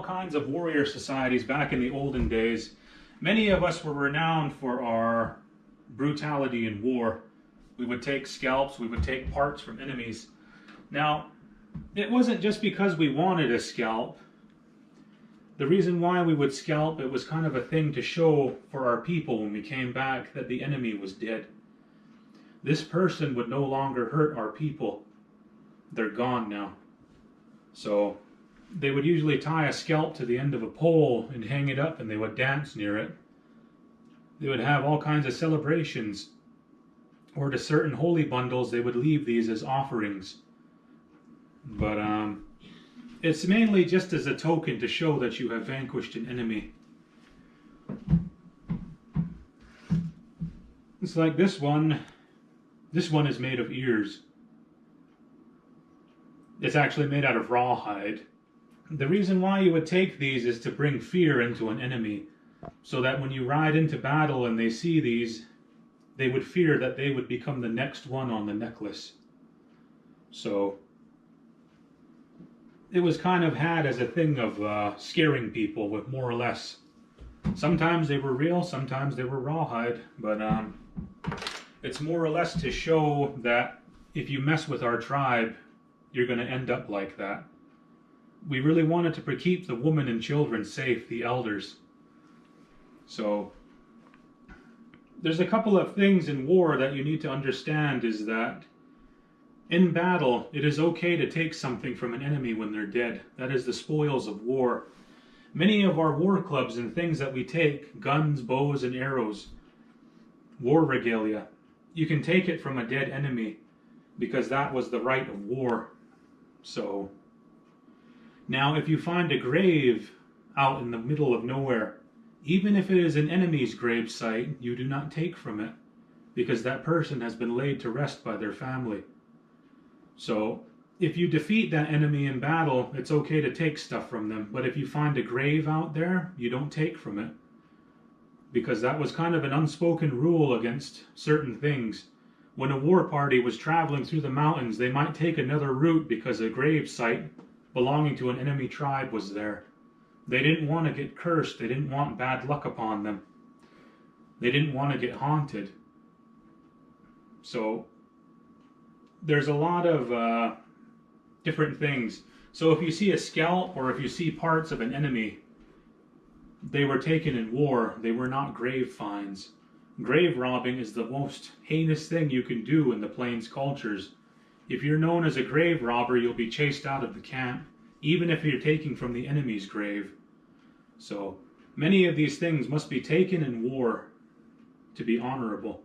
kinds of warrior societies back in the olden days. Many of us were renowned for our brutality in war. We would take scalps, we would take parts from enemies. Now, it wasn't just because we wanted a scalp. The reason why we would scalp, it was kind of a thing to show for our people when we came back that the enemy was dead. This person would no longer hurt our people. They're gone now. So they would usually tie a scalp to the end of a pole and hang it up, and they would dance near it. They would have all kinds of celebrations. Or to certain holy bundles, they would leave these as offerings. But it's mainly just as a token to show that you have vanquished an enemy. It's like this one. This one is made of ears. It's actually made out of rawhide. The reason why you would take these is to bring fear into an enemy, so that when you ride into battle and they see these, they would fear that they would become the next one on the necklace. So it was kind of had as a thing of scaring people with more or less. Sometimes they were real, sometimes they were rawhide, but it's more or less to show that if you mess with our tribe, you're going to end up like that. We really wanted to keep the women and children safe, the elders. So there's a couple of things in war that you need to understand is that in battle, it is okay to take something from an enemy when they're dead. That is the spoils of war. Many of our war clubs and things that we take, guns, bows, and arrows, war regalia, you can take it from a dead enemy because that was the right of war. So now if you find a grave out in the middle of nowhere, even if it is an enemy's grave site, you do not take from it because that person has been laid to rest by their family. So if you defeat that enemy in battle, it's okay to take stuff from them. But if you find a grave out there, you don't take from it. Because that was kind of an unspoken rule against certain things. When a war party was traveling through the mountains, they might take another route because a grave site belonging to an enemy tribe was there. They didn't want to get cursed. They didn't want bad luck upon them. They didn't want to get haunted. So there's a lot of different things. So if you see a scalp or if you see parts of an enemy, they were taken in war. They were not grave finds. Grave robbing is the most heinous thing you can do in the Plains cultures. If you're known as a grave robber, you'll be chased out of the camp, even if you're taking from the enemy's grave. So many of these things must be taken in war to be honorable.